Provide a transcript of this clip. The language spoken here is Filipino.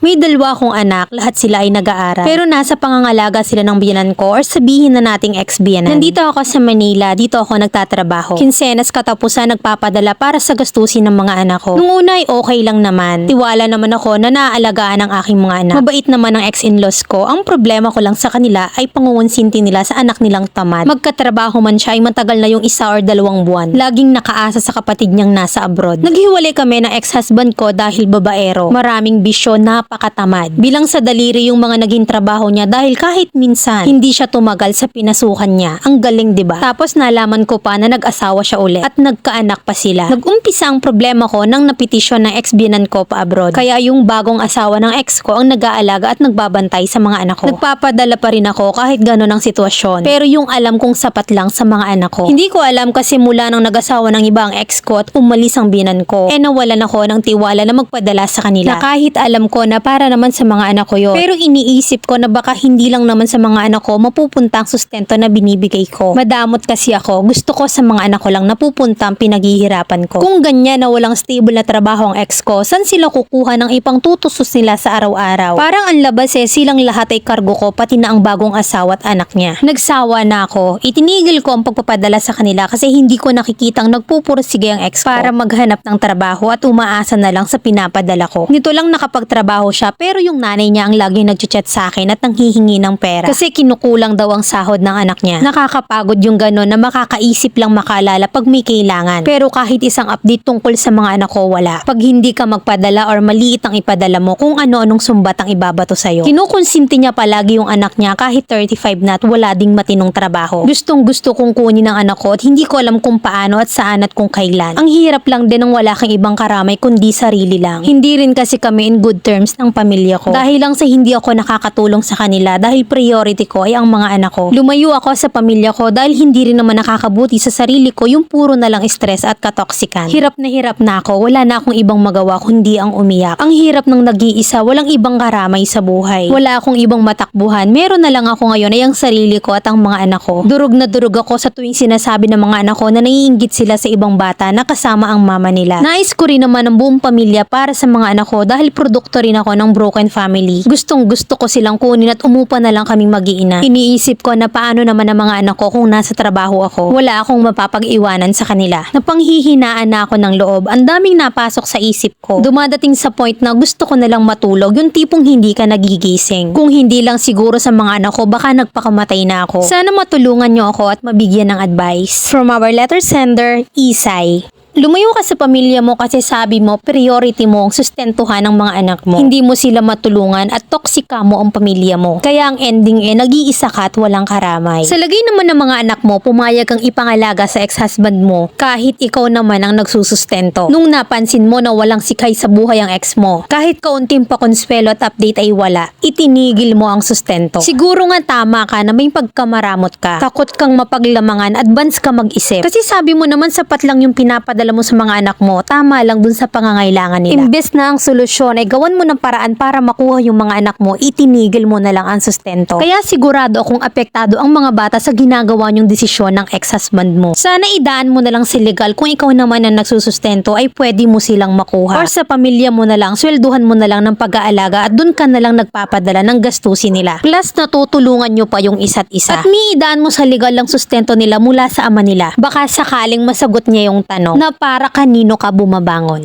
May dalawa akong anak, lahat sila ay nag-aaral. Pero nasa pangangalaga sila ng biyanan ko or sabihin na nating ex-biyanan. Nandito ako sa Manila, dito ako nagtatrabaho. Kinsenas katapusan nagpapadala para sa gastusin ng mga anak ko. Nung una ay okay lang naman. Tiwala naman ako na naaalagaan ang aking mga anak. Mabait naman ang ex-in-laws ko. Ang problema ko lang sa kanila ay pangungunsinti nila sa anak nilang tamad. Magkatrabaho man siya ay matagal na yung 1 or 2 buwan. Laging nakaasa sa kapatid niyang nasa abroad. Naghiwalay kami ng ex-husband ko dahil babaero. Maraming bisyo, napakatamad. Bilang sa daliri yung mga naging trabaho niya dahil kahit minsan hindi siya tumagal sa pinasukan niya. Ang galing, 'di ba? Tapos nalaman ko pa na nag-asawa siya ulit at nagkaanak pa sila. Nag-umpisa ang problema ko nang napetisyon ng ex-biyanan ko pa abroad. Kaya yung bagong asawa ng ex ko ang nag-aalaga at nagbabantay sa mga anak ko. Nagpapadala pa rin ako kahit gano'n ang sitwasyon. Pero yung alam kong sapat lang sa mga anak ko. Hindi ko alam kasi mula nang nag-asawa ng iba ang ex ko at umalis ang biyanan ko. Nawalan ako ng tiwala na magpadala sa kanila. Na kahit alam ko na para naman sa mga anak ko yun. Pero iniisip ko na baka hindi lang naman sa mga anak ko mapupunta ang sustento na binibigay ko. Madamot kasi ako. Gusto ko sa mga anak ko lang napupunta ang pinaghihirapan ko. Kung ganyan na walang stable na trabaho ang ex ko, saan sila kukuha ng ipang tutusos nila sa araw-araw? Parang ang labas silang lahat ay kargo ko pati na ang bagong asawa at anak niya. Nagsawa na ako. Itinigil ko ang pagpapadala sa kanila kasi hindi ko nakikitang nagpupursige ang ex ko para maghanap ng trabaho at umaasa na lang sa pinapadala ko. Nito lang nakapagtrabaho siya pero yung nanay niya ang laging nagchat sa akin at nanghihingi ng pera kasi kinukulang daw ang sahod ng anak niya. Nakakapagod yung gano'n na makakaisip lang makaalala pag may kailangan. Pero kahit isang update tungkol sa mga anak ko wala. Pag hindi ka magpadala or maliit ang ipadala mo kung ano-anong sumbat ang ibabato sa'yo. Kinukonsinti niya palagi yung anak niya kahit 35 na at wala ding matinong trabaho. Gustong gusto kong kunin ang anak ko at hindi ko alam kung paano at saan at kung kailan. Ang hirap lang din ng wala kang ibang karamay kundi sarili lang. Hindi rin kasi kami in good terms ng pamilya ko. Dahil lang sa hindi ako nakakatulong sa kanila dahil priority ko ay ang mga anak ko. Lumayo ako sa pamilya ko dahil hindi rin naman nakakabuti sa sarili ko yung puro na lang stress at katoksikan. Hirap na ako. Wala na akong ibang magawa kundi ang umiyak. Ang hirap ng nag-iisa, walang ibang karamay sa buhay. Wala akong ibang matakbuhan. Meron na lang ako ngayon ay ang sarili ko at ang mga anak ko. Durog na durog ako sa tuwing sinasabi ng mga anak ko na naiinggit sila sa ibang bata na kasama ang mama nila. Nais ko rin naman ang buong pamilya para sa mga anak ko dahil produkto rin ako ng broken family. Gustong gusto ko silang kunin at umupa na lang kaming mag-iina. Iniisip ko na paano naman ang mga anak ko kung nasa trabaho ako. Wala akong mapapag-iwanan sa kanila. Napanghihinaan na ako ng loob. Ang daming napasok sa isip ko. Dumadating sa point na gusto ko na lang matulog, yung tipong hindi ka nagigising. Kung hindi lang siguro sa mga anak ko, baka nagpakamatay na ako. Sana matulungan niyo ako at mabigyan ng advice. From our letter sender, Isay. Lumayo ka sa pamilya mo kasi sabi mo, priority mo ang sustentuhan ng mga anak mo. Hindi mo sila matulungan at toksika mo ang pamilya mo. Kaya ang ending nag-iisa ka at walang karamay. Sa lagay naman ng mga anak mo, pumayag kang ipangalaga sa ex-husband mo kahit ikaw naman ang nagsusustento. Nung napansin mo na walang sikay sa buhay ang ex mo, kahit kaunting pakonswelo at update ay wala, itinigil mo ang sustento. Siguro nga tama ka na may pagkamaramot ka. Takot kang mapaglamangan, advance ka mag-isip. Kasi sabi mo naman sapat lang yung pinapadala mo sa mga anak mo, tama lang dun sa pangangailangan nila. Imbes na ang solusyon ay gawan mo ng paraan para makuha yung mga anak mo, itinigil mo na lang ang sustento. Kaya sigurado akong apektado ang mga bata sa ginagawa niyong desisyon ng ex-husband mo. Sana idaan mo na lang si legal kung ikaw naman ang nagsusustento ay pwede mo silang makuha. Or sa pamilya mo na lang, swelduhan mo na lang ng pag-aalaga at dun ka na lang nagpapadala ng gastusin nila. Plus natutulungan nyo pa yung isa't isa. At miidaan mo sa legal lang sustento nila mula sa ama nila. Baka sakaling masagot niya yung tanong na para kanino ka bumabangon.